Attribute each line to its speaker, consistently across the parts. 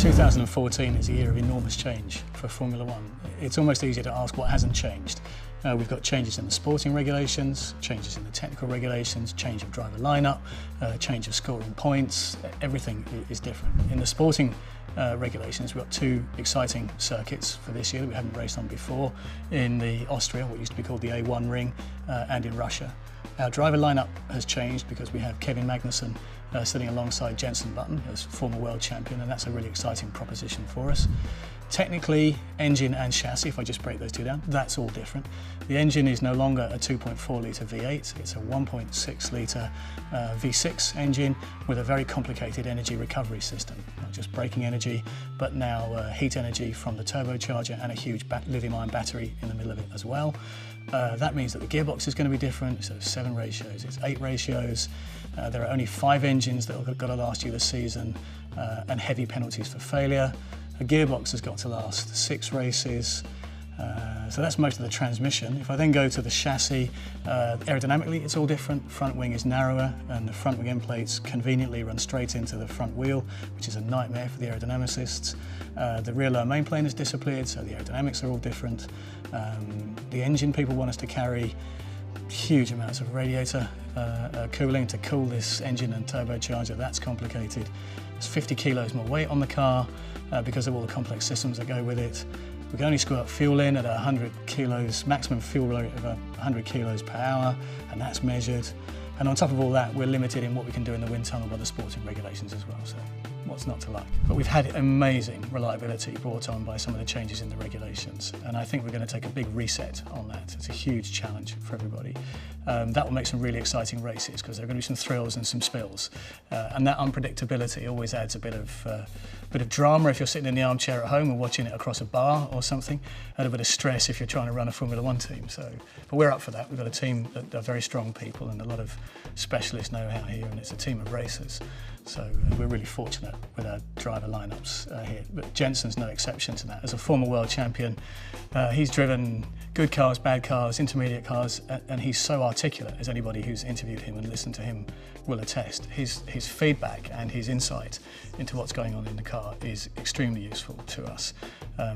Speaker 1: 2014 is a year of enormous change for Formula One. It's almost easier to ask what hasn't changed. We've got changes in the sporting regulations, changes in the technical regulations, change of driver lineup, change of scoring points. Everything is different. In the sporting regulations, we've got two exciting circuits for this year that we haven't raced on before, in the Austria, what used to be called the A1 ring, and in Russia. Our driver lineup has changed because we have Kevin Magnussen sitting alongside Jenson Button as former world champion, and that's a really exciting proposition for us. Technically, engine and chassis, if I just break those two down, that's all different. The engine is no longer a 2.4 litre V8, it's a 1.6 litre V6 engine with a very complicated energy recovery system. Not just braking energy, but now heat energy from the turbocharger and a huge lithium-ion battery in the middle of it as well. That means that the gearbox is going to be different. Instead of 7 ratios, it's 8 ratios. There are only 5 engines that have got to last you the season, and heavy penalties for failure. A gearbox has got to last 6 races. So that's most of the transmission. If I then go to the chassis, aerodynamically it's all different. Front wing is narrower and the front wing end plates conveniently run straight into the front wheel, which is a nightmare for the aerodynamicists. The rear lower main plane has disappeared, so the aerodynamics are all different. The engine people want us to carry huge amounts of radiator cooling to cool this engine and turbocharger. That's complicated. There's 50 kilos more weight on the car because of all the complex systems that go with it. We can only screw up fuel in at 100 kilos, maximum fuel rate of 100 kilos per hour, and that's measured. And on top of all that, we're limited in what we can do in the wind tunnel by the sporting regulations as well, so what's not to like? But we've had amazing reliability brought on by some of the changes in the regulations, and I think we're going to take a big reset on that. It's a huge challenge for everybody. That will make some really exciting races because there are going to be some thrills and some spills, and that unpredictability always adds a bit of drama if you're sitting in the armchair at home and watching it across a bar or something, and a bit of stress if you're trying to run a Formula One team. But we're up for that. We've got a team that are very strong people and a lot of specialist know-how here, and it's a team of racers. So we're really fortunate with our driver lineups here. But Jenson's no exception to that. As a former world champion, he's driven good cars, bad cars, intermediate cars, and he's so articulate, as anybody who's interviewed him and listened to him will attest. His feedback and his insight into what's going on in the car is extremely useful to us.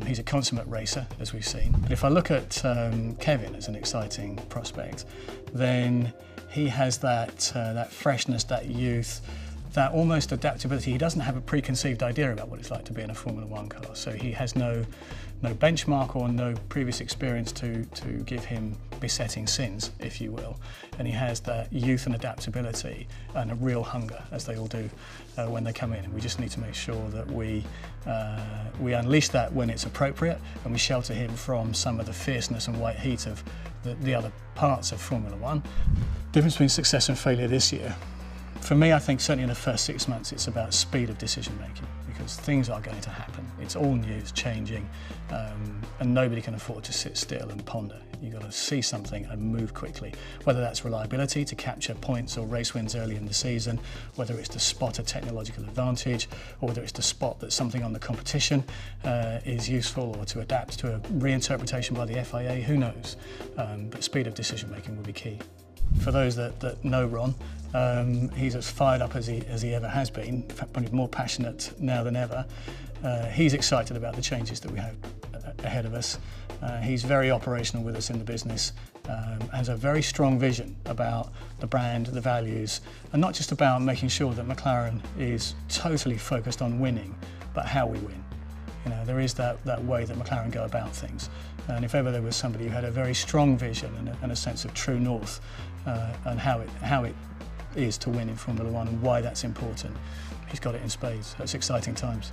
Speaker 1: He's a consummate racer, as we've seen. But if I look at Kevin as an exciting prospect, then he has that freshness, that youth, that almost adaptability. He doesn't have a preconceived idea about what it's like to be in a Formula One car, so he has no benchmark or no previous experience to give him besetting sins, if you will. And he has that youth and adaptability and a real hunger, as they all do when they come in. And we just need to make sure that we unleash that when it's appropriate, and we shelter him from some of the fierceness and white heat of the other parts of Formula One. Difference between success and failure this year. For me, I think certainly in the first 6 months, it's about speed of decision making, because things are going to happen. It's all new, it's changing, and nobody can afford to sit still and ponder. You've got to see something and move quickly, whether that's reliability to capture points or race wins early in the season, whether it's to spot a technological advantage, or whether it's to spot that something on the competition is useful, or to adapt to a reinterpretation by the FIA, who knows. But speed of decision making will be key. For those that know Ron, he's as fired up as he ever has been, probably more passionate now than ever. He's excited about the changes that we have ahead of us. He's very operational with us in the business, has a very strong vision about the brand, the values, and not just about making sure that McLaren is totally focused on winning, but how we win. You know, there is that way that McLaren go about things. And if ever there was somebody who had a very strong vision and a sense of true north, and how it is to win in Formula One and why that's important, he's got it in spades. That's exciting times.